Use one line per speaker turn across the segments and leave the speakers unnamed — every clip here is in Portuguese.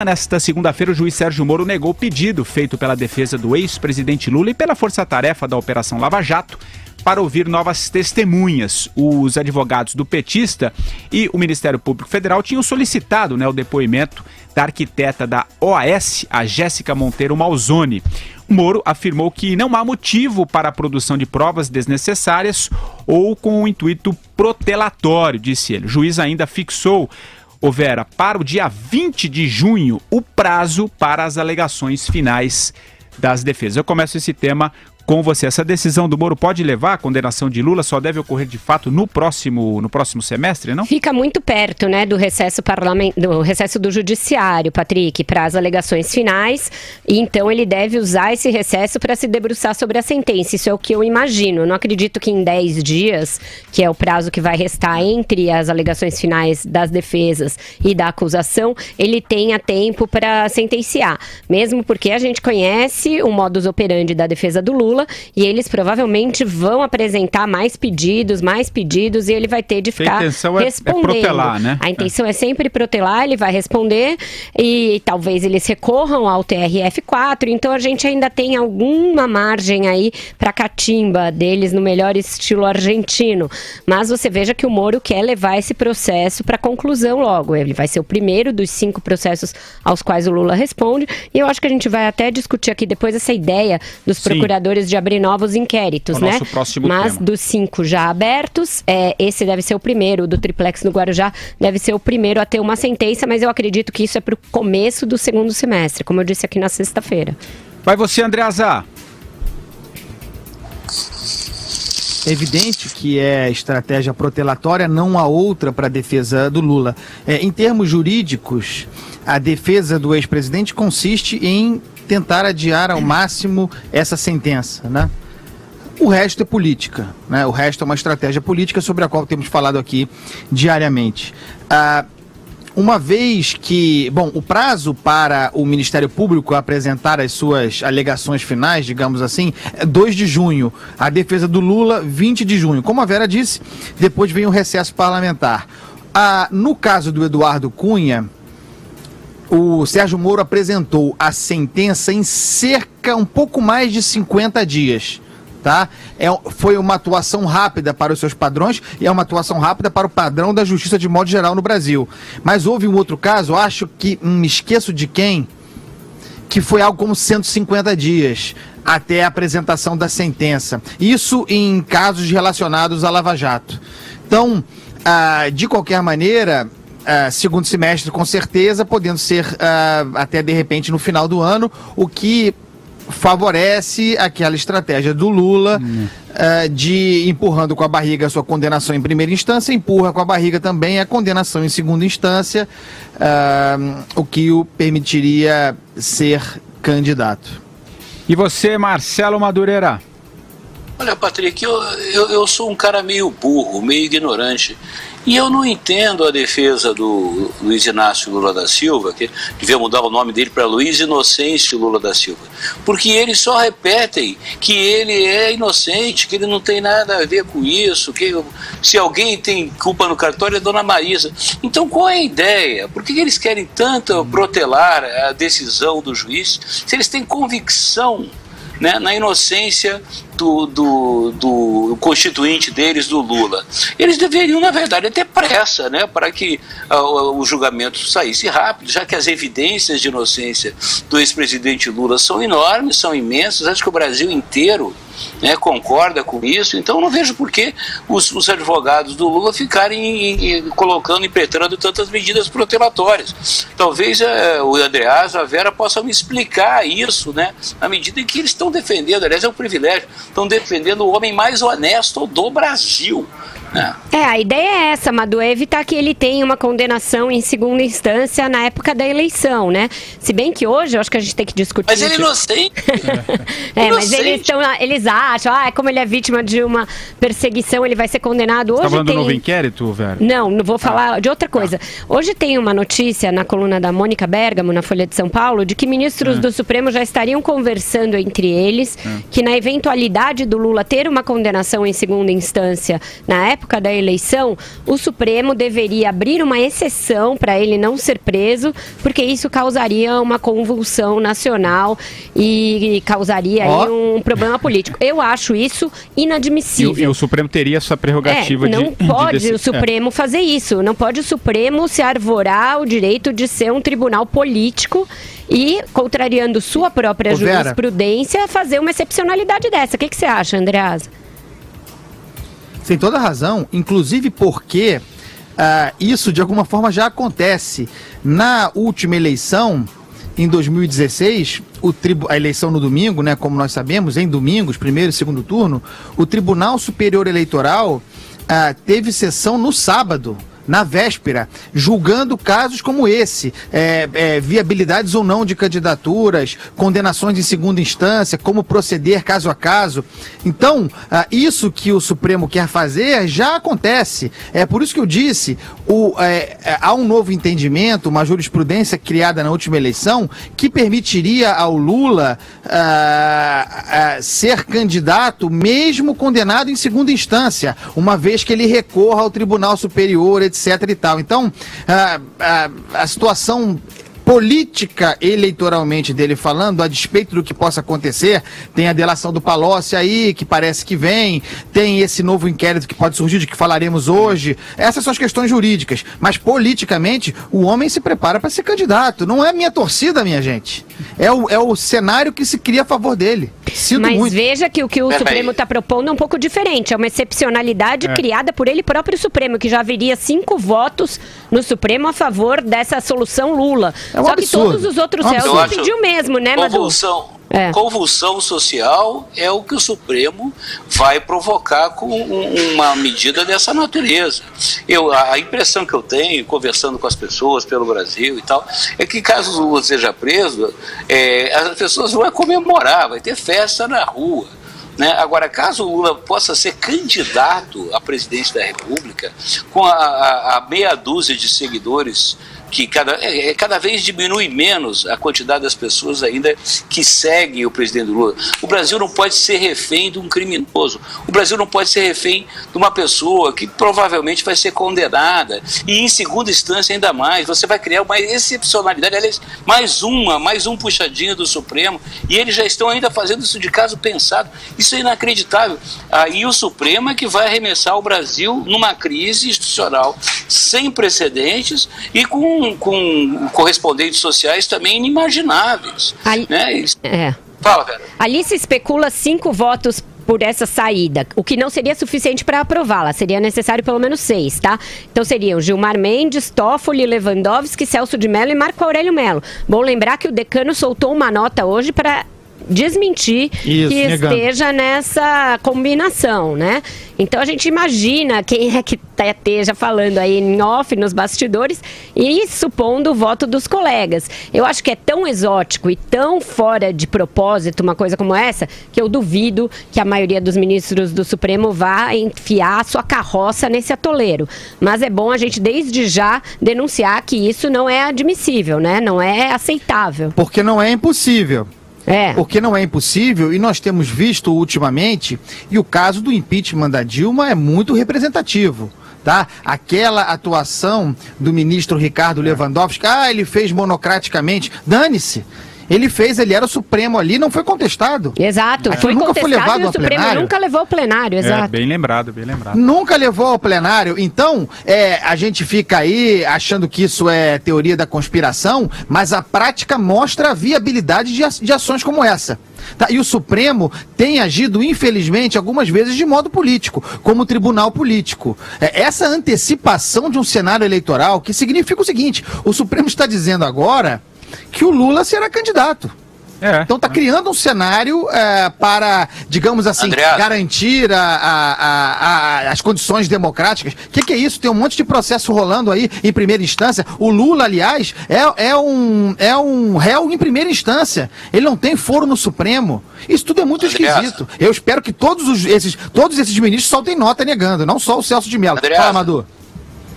Nesta segunda-feira, o juiz Sérgio Moro negou o pedido feito pela defesa do ex-presidente Lula e pela força-tarefa da Operação Lava Jato para ouvir novas testemunhas. Os advogados do petista e o Ministério Público Federal tinham solicitado o depoimento da arquiteta da OAS, a Jéssica Monteiro Malzone. Moro afirmou que não há motivo para a produção de provas desnecessárias ou com um intuito protelatório, disse ele. O juiz ainda fixou, Vera, para o dia 20 de junho, o prazo para as alegações finais das defesas. Eu começo esse tema com você. Essa decisão do Moro pode levar à condenação de Lula? Só deve ocorrer de fato no próximo semestre, não?
Fica muito perto, do recesso do judiciário, Patrick, para as alegações finais, e então ele deve usar esse recesso para se debruçar sobre a sentença. Isso é o que eu imagino. Eu não acredito que em 10 dias, que é o prazo que vai restar entre as alegações finais das defesas e da acusação, ele tenha tempo para sentenciar. Mesmo porque a gente conhece o modus operandi da defesa do Lula, e eles provavelmente vão apresentar mais pedidos, e ele vai ter de ficar respondendo. A intenção é protelar, né? A intenção é sempre protelar, ele vai responder e talvez eles recorram ao TRF4, então a gente ainda tem alguma margem aí para catimba deles no melhor estilo argentino. Mas você veja que o Moro quer levar esse processo para conclusão logo. Ele vai ser o primeiro dos 5 processos aos quais o Lula responde, e eu acho que a gente vai até discutir aqui depois essa ideia dos procuradores de abrir novos inquéritos,
nosso próximo
Mas
tema.
Dos 5 já abertos, esse deve ser o primeiro, do triplex no Guarujá deve ser o primeiro a ter uma sentença, mas eu acredito que isso é para o começo do segundo semestre, como eu disse aqui na sexta-feira.
Vai você, Andreasa.
É evidente que é estratégia protelatória, não há outra para a defesa do Lula. Em termos jurídicos, a defesa do ex-presidente consiste em tentar adiar ao máximo essa sentença, né? O resto é política, né? O resto é uma estratégia política sobre a qual temos falado aqui diariamente. Uma vez que, o prazo para o Ministério Público apresentar as suas alegações finais, digamos assim, é 2 de junho. A defesa do Lula, 20 de junho. Como a Vera disse, depois vem o recesso parlamentar. No caso do Eduardo Cunha, o Sérgio Moro apresentou a sentença em um pouco mais de 50 dias, tá? Foi uma atuação rápida para os seus padrões e é uma atuação rápida para o padrão da justiça de modo geral no Brasil. Mas houve um outro caso, acho que, me esqueço de quem, que foi algo como 150 dias até a apresentação da sentença. Isso em casos relacionados à Lava Jato. Então, de qualquer maneira, segundo semestre com certeza, podendo ser até de repente no final do ano, o que favorece aquela estratégia do Lula de empurrando com a barriga a sua condenação em primeira instância, empurra com a barriga também a condenação em segunda instância, o que o permitiria ser candidato.
E você, Marcelo Madureira?
Olha, Patrick, eu sou um cara meio burro, meio ignorante. E eu não entendo a defesa do Luiz Inácio Lula da Silva, que devia mudar o nome dele para Luiz Inocêncio Lula da Silva, porque eles só repetem que ele é inocente, que ele não tem nada a ver com isso, que se alguém tem culpa no cartório é Dona Marisa. Então qual é a ideia? Por que eles querem tanto protelar a decisão do juiz, se eles têm convicção, né, na inocência do constituinte deles, do Lula? Eles deveriam, na verdade, ter pressa, né, para que o julgamento saísse rápido, já que as evidências de inocência do ex-presidente Lula são enormes, são imensas. Acho que o Brasil inteiro, né, concorda com isso. Então não vejo por que os advogados do Lula ficarem impetrando tantas medidas protelatórias. Talvez o Andreasa, a Vera possam me explicar isso, né, na medida em que eles estão defendendo, aliás é um privilégio, estão defendendo o homem mais honesto do Brasil.
A ideia é essa, Madu, é evitar que ele tenha uma condenação em segunda instância na época da eleição, né? Se bem que hoje eu acho que a gente tem que discutir.
Mas ele é inocente.
Mas eles acham, como ele é vítima de uma perseguição, ele vai ser condenado. Hoje
tá falando do novo inquérito, Vera?
Não vou falar de outra coisa. Hoje tem uma notícia na coluna da Mônica Bergamo, na Folha de São Paulo, de que ministros do Supremo já estariam conversando entre eles, que na eventualidade do Lula ter uma condenação em segunda instância na época época da eleição, o Supremo deveria abrir uma exceção para ele não ser preso, porque isso causaria uma convulsão nacional e causaria aí um problema político. Eu acho isso inadmissível.
E o Supremo teria essa prerrogativa
não pode o Supremo fazer isso. Não pode o Supremo se arvorar o direito de ser um tribunal político e, contrariando sua própria jurisprudência, fazer uma excepcionalidade dessa. O que você acha, Andreasa?
Tem toda razão, inclusive porque isso de alguma forma já acontece. Na última eleição, em 2016, a eleição no domingo, né, como nós sabemos, em domingos, primeiro e segundo turno, o Tribunal Superior Eleitoral teve sessão no sábado, na véspera, julgando casos como esse, viabilidades ou não de candidaturas, condenações em segunda instância, como proceder caso a caso. Então, isso que o Supremo quer fazer já acontece. É por isso que eu disse, há um novo entendimento, uma jurisprudência criada na última eleição, que permitiria ao Lula ser candidato mesmo condenado em segunda instância, uma vez que ele recorra ao Tribunal Superior, etc. e tal. Então, a situação política eleitoralmente dele falando, a despeito do que possa acontecer, tem a delação do Palocci aí, que parece que vem, tem esse novo inquérito que pode surgir, de que falaremos hoje. Essas são as questões jurídicas, mas politicamente o homem se prepara para ser candidato. Não é minha torcida, minha gente. É o cenário que se cria a favor dele.
Mas veja que o que o Supremo está propondo é um pouco diferente. É uma excepcionalidade criada por ele próprio Supremo, que já haveria 5 votos no Supremo a favor dessa solução Lula. Só que todos os outros réus pediu mesmo, né, Madu?
Convulsão social é o que o Supremo vai provocar com uma medida dessa natureza. A impressão que eu tenho, conversando com as pessoas pelo Brasil e tal, é que caso o Lula seja preso, as pessoas vão comemorar, vai ter festa na rua. Né? Agora, caso o Lula possa ser candidato à presidência da República, com a meia dúzia de seguidores, que cada vez diminui menos a quantidade das pessoas ainda que seguem o presidente Lula. O Brasil não pode ser refém de um criminoso. O Brasil não pode ser refém de uma pessoa que provavelmente vai ser condenada. E em segunda instância ainda mais. Você vai criar uma excepcionalidade, aliás, mais um puxadinho do Supremo. E eles já estão ainda fazendo isso de caso pensado. Isso é inacreditável. Aí o Supremo é que vai arremessar o Brasil numa crise institucional sem precedentes e com correspondentes sociais também inimagináveis. Fala, Vera.
Ali se especula 5 votos por essa saída, o que não seria suficiente para aprová-la, seria necessário pelo menos 6, tá? Então seriam Gilmar Mendes, Toffoli, Lewandowski, Celso de Mello e Marco Aurélio Mello. Bom lembrar que o decano soltou uma nota hoje para desmentir que esteja nessa combinação, né? Então a gente imagina quem é que esteja falando aí em off, nos bastidores, e supondo o voto dos colegas. Eu acho que é tão exótico e tão fora de propósito uma coisa como essa, que eu duvido que a maioria dos ministros do Supremo vá enfiar a sua carroça nesse atoleiro. Mas é bom a gente desde já denunciar que isso não é admissível, né? Não é aceitável.
Porque não é impossível. Porque não é impossível, e nós temos visto ultimamente, e o caso do impeachment da Dilma é muito representativo, tá? Aquela atuação do ministro Ricardo Lewandowski, ele fez monocraticamente, dane-se. Ele era o Supremo ali, não foi contestado.
Exato, foi nunca foi levado e o Supremo plenário. Nunca levou ao plenário, exato.
Bem lembrado, bem lembrado.
Nunca levou ao plenário. Então, a gente fica aí achando que isso é teoria da conspiração, mas a prática mostra a viabilidade de ações como essa. Tá? E o Supremo tem agido, infelizmente, algumas vezes de modo político, como tribunal político. Essa antecipação de um cenário eleitoral, que significa o seguinte: o Supremo está dizendo agora que o Lula será candidato. Então está criando um cenário para, digamos assim, garantir as condições democráticas. O que é isso? Tem um monte de processo rolando aí em primeira instância. O Lula, aliás, é um réu em primeira instância. Ele não tem foro no Supremo. Isso tudo é muito esquisito. Eu espero que todos esses ministros soltem nota negando, não só o Celso de Mello. Fala, Madu.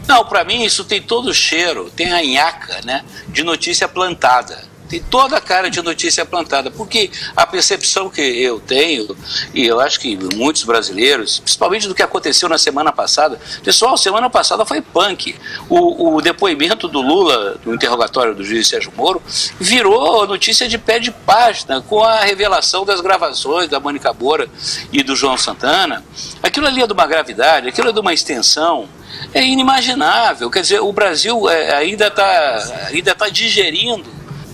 Não, para mim isso tem todo o cheiro, tem a nhaca, né, de notícia plantada. Tem toda a cara de notícia plantada, porque a percepção que eu tenho, e eu acho que muitos brasileiros, principalmente do que aconteceu na semana passada, pessoal, semana passada foi punk. O depoimento do Lula, no interrogatório do juiz Sérgio Moro, virou notícia de pé de página, com a revelação das gravações da Mônica Moura e do João Santana. Aquilo ali é de uma gravidade, aquilo é de uma extensão, é inimaginável. Quer dizer, o Brasil ainda está digerindo,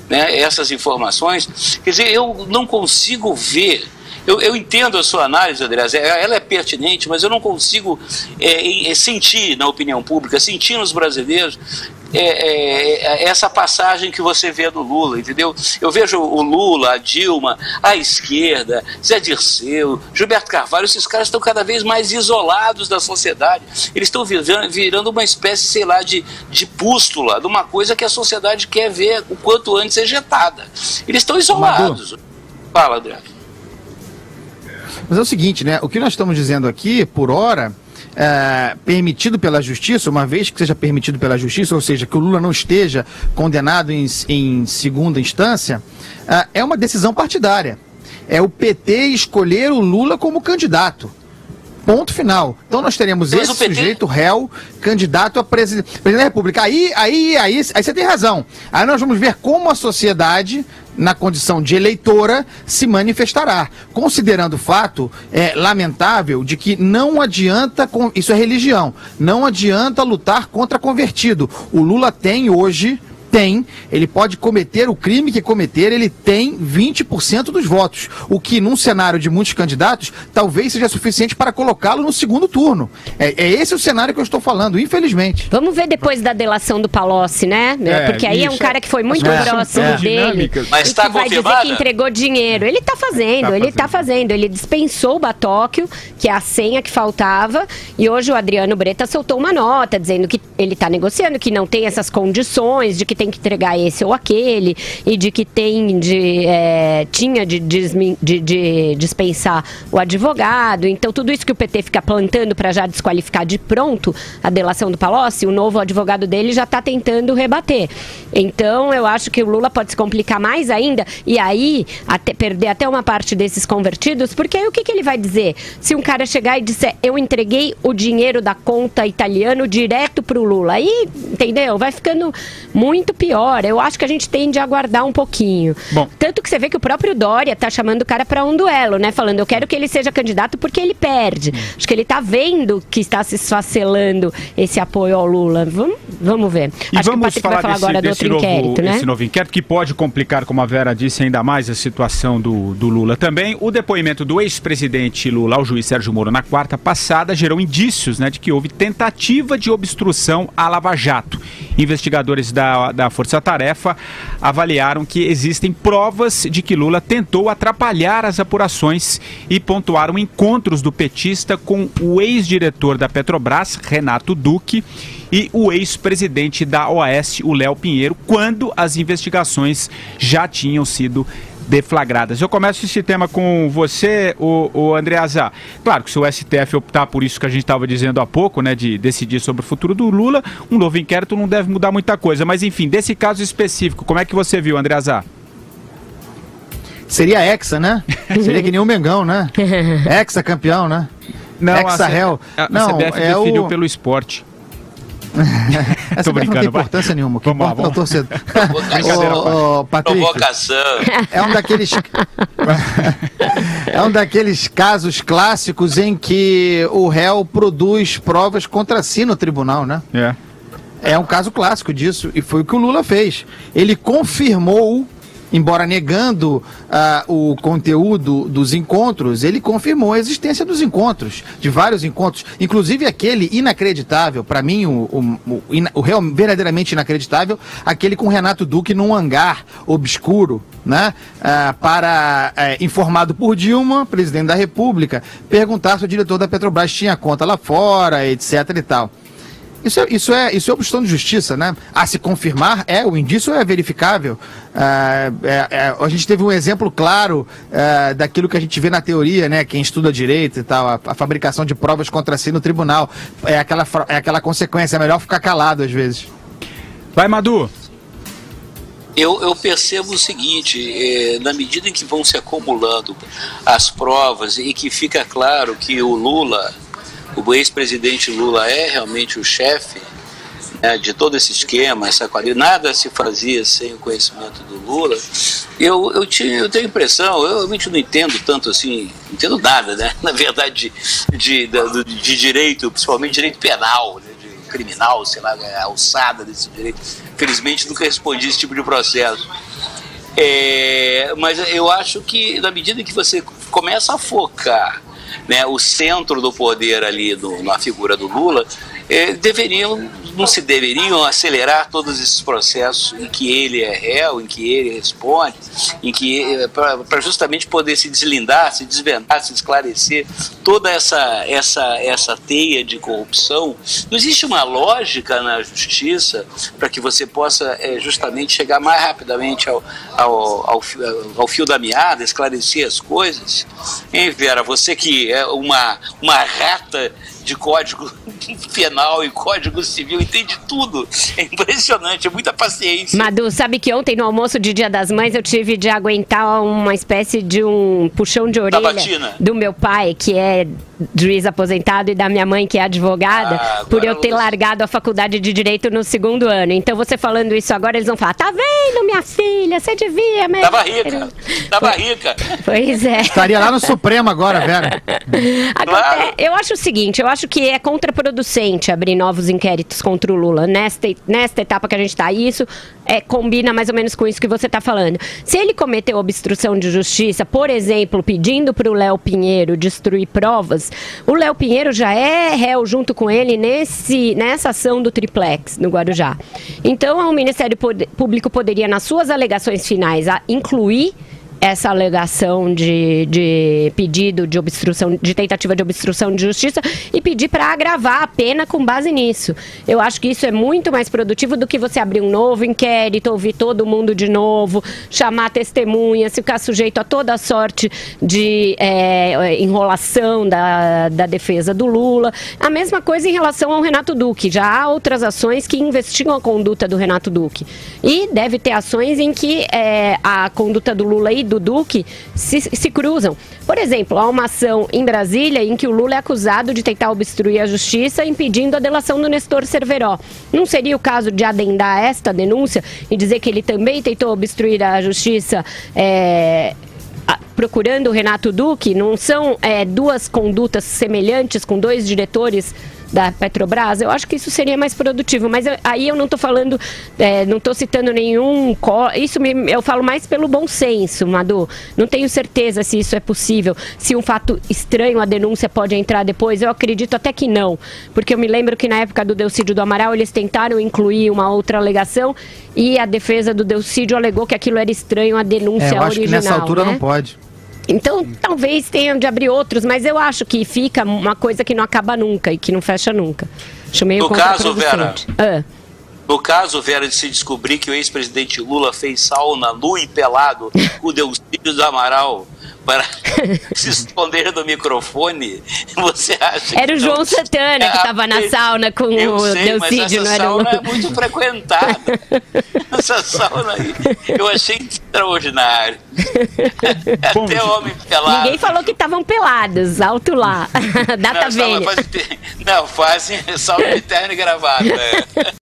né, essas informações. Quer dizer, eu não consigo ver. Eu entendo a sua análise, André, ela é pertinente, mas eu não consigo sentir na opinião pública, sentir nos brasileiros essa passagem que você vê do Lula, entendeu? Eu vejo o Lula, a Dilma, a esquerda, Zé Dirceu, Gilberto Carvalho, esses caras estão cada vez mais isolados da sociedade. Eles estão virando uma espécie, sei lá, de pústula, de uma coisa que a sociedade quer ver o quanto antes ejetada. Eles estão isolados. Madu. Fala, André.
Mas é o seguinte, né? O que nós estamos dizendo aqui, por hora, permitido pela justiça, uma vez que seja permitido pela justiça, ou seja, que o Lula não esteja condenado em segunda instância, é uma decisão partidária. É o PT escolher o Lula como candidato. Ponto final. Então nós teremos esse sujeito réu, candidato a presidente da República. Aí você tem razão. Aí nós vamos ver como a sociedade, na condição de eleitora, se manifestará. Considerando o fato lamentável de que não adianta, isso é religião, não adianta lutar contra convertido. O Lula tem hoje... ele pode cometer o crime que cometer, ele tem 20% dos votos, o que num cenário de muitos candidatos talvez seja suficiente para colocá-lo no segundo turno. É esse o cenário que eu estou falando, infelizmente.
Vamos ver depois da delação do Palocci, né? Porque aí é um cara que foi muito próximo dele.
Mas está
vai dizer que entregou dinheiro. Ele está fazendo, ele dispensou o Batóquio, que é a senha que faltava, e hoje o Adriano Breta soltou uma nota dizendo que ele está negociando, que não tem essas condições, de que tem que entregar esse ou aquele, e de que tinha de dispensar o advogado. Então tudo isso que o PT fica plantando para já desqualificar de pronto a delação do Palocci, o novo advogado dele já está tentando rebater. Então eu acho que o Lula pode se complicar mais ainda, e aí perder até uma parte desses convertidos, porque aí o que ele vai dizer? Se um cara chegar e disser, eu entreguei o dinheiro da conta italiana direto para o Lula, aí, entendeu? Vai ficando muito pior. Eu acho que a gente tende a aguardar um pouquinho. Bom. Tanto que você vê que o próprio Dória tá chamando o cara para um duelo, né? Falando, eu quero que ele seja candidato porque ele perde. Acho que ele tá vendo que está se esfacelando esse apoio ao Lula. Vamos ver.
E
acho
vamos
que o Patrick vai falar agora do outro inquérito, né?
Esse novo inquérito que pode complicar, como a Vera disse, ainda mais a situação do Lula também. O depoimento do ex-presidente Lula ao juiz Sérgio Moro na quarta passada gerou indícios, né, de que houve tentativa de obstrução à Lava Jato. Investigadores da Força Tarefa avaliaram que existem provas de que Lula tentou atrapalhar as apurações e pontuaram encontros do petista com o ex-diretor da Petrobras, Renato Duque, e o ex-presidente da OAS, o Léo Pinheiro, quando as investigações já tinham sido deflagradas. Eu começo esse tema com você, o Andreasa. Claro que se o STF optar por isso que a gente estava dizendo há pouco, né, de decidir sobre o futuro do Lula, um novo inquérito não deve mudar muita coisa. Mas enfim, desse caso específico, como é que você viu, Andreasa?
Seria hexa, né? Seria que nem o Mengão, né? Hexa campeão, né?
Não,
hexa-réu.
A CBF definiu pelo esporte.
Essa não tem importância nenhuma. Que
vamos
importa
lá,
é o torcedor.
Patrick, provocação.
É um daqueles casos clássicos em que o réu produz provas contra si no tribunal, né? É um caso clássico disso, e foi o que o Lula fez. Ele confirmou, embora negando o conteúdo dos encontros, ele confirmou a existência dos encontros, de vários encontros, inclusive aquele inacreditável, para mim o réu verdadeiramente inacreditável, aquele com Renato Duque num hangar obscuro, né, informado por Dilma, presidente da República, perguntar se o diretor da Petrobras tinha conta lá fora, etc e tal. Isso é obstrução de justiça, né? A se confirmar, o indício é verificável. A gente teve um exemplo claro daquilo que a gente vê na teoria, né? Quem estuda direito e tal, a fabricação de provas contra si no tribunal. É aquela consequência, é melhor ficar calado às vezes.
Vai, Madu.
Eu percebo o seguinte, na medida em que vão se acumulando as provas e que fica claro que o ex-presidente Lula é realmente o chefe, né, de todo esse esquema, essa quadrilha, nada se fazia sem o conhecimento do Lula, eu tenho a impressão, eu realmente não entendo tanto assim, não entendo nada, né, na verdade, de direito, principalmente direito penal, né, criminal, sei lá, a alçada desse direito. Felizmente nunca respondi esse tipo de processo. Mas eu acho que na medida que você começa a focar, né, o centro do poder ali na figura do Lula, não se deveriam acelerar todos esses processos em que ele é réu, em que ele responde, para justamente poder se deslindar, se desvendar, se esclarecer toda essa teia de corrupção. Não existe uma lógica na justiça para que você possa justamente chegar mais rapidamente ao fio da meada, esclarecer as coisas? Hein, Vera, você que é uma rata de código penal e código civil, entende tudo. É impressionante, é muita paciência.
Madu, sabe que ontem no almoço de Dia das Mães eu tive de aguentar uma espécie de um puxão de orelha do meu pai, que é juiz aposentado, e da minha mãe, que é advogada, por eu ter largado a faculdade de Direito no 2º ano. Então você falando isso agora, eles vão falar, tá vendo, minha filha, você devia...
Tava rica.
Pois é.
Estaria lá no Supremo agora, Vera.
Agora, eu acho o seguinte, eu acho que é contraproducente abrir novos inquéritos contra o Lula nesta etapa que a gente está. Isso combina mais ou menos com isso que você está falando. Se ele cometeu obstrução de justiça, por exemplo, pedindo para o Léo Pinheiro destruir provas, o Léo Pinheiro já é réu junto com ele nessa ação do triplex no Guarujá. Então, o Ministério Público poderia, nas suas alegações finais, incluir essa alegação de pedido de obstrução, de tentativa de obstrução de justiça, e pedir para agravar a pena com base nisso. Eu acho que isso é muito mais produtivo do que você abrir um novo inquérito, ouvir todo mundo de novo, chamar testemunhas, ficar sujeito a toda sorte de enrolação da defesa do Lula. A mesma coisa em relação ao Renato Duque. Já há outras ações que investigam a conduta do Renato Duque. E deve ter ações em que a conduta do Lula e do Duque se cruzam. Por exemplo, há uma ação em Brasília em que o Lula é acusado de tentar obstruir a justiça, impedindo a delação do Nestor Cerveró. Não seria o caso de adendar esta denúncia e dizer que ele também tentou obstruir a justiça procurando o Renato Duque? Não são duas condutas semelhantes com dois diretores da Petrobras? Eu acho que isso seria mais produtivo, mas aí eu não estou falando, não estou citando nenhum... eu falo mais pelo bom senso, Madu. Não tenho certeza se isso é possível, se um fato estranho, a denúncia pode entrar depois. Eu acredito até que não, porque eu me lembro que na época do Delcídio do Amaral eles tentaram incluir uma outra alegação e a defesa do Delcídio alegou que aquilo era estranho, a denúncia
eu acho
original.
Que nessa altura,
né?
Não pode.
Então, talvez tenham de abrir outros, mas eu acho que fica uma coisa que não acaba nunca e que não fecha nunca. Acho meio contraproducente.
No caso, Vera, de se descobrir que o ex-presidente Lula fez sauna nu e pelado, o Delcídio do Amaral, para se esconder do microfone, você acha
era o João Santana que estava na sauna com o Delcídio,
não era o Lula? Essa sauna é muito frequentada. Essa sauna aí, eu achei extraordinário. Até homem pelado.
Ninguém falou que estavam pelados, alto lá. Data vênia.
Não, fazem sauna de terno e gravata.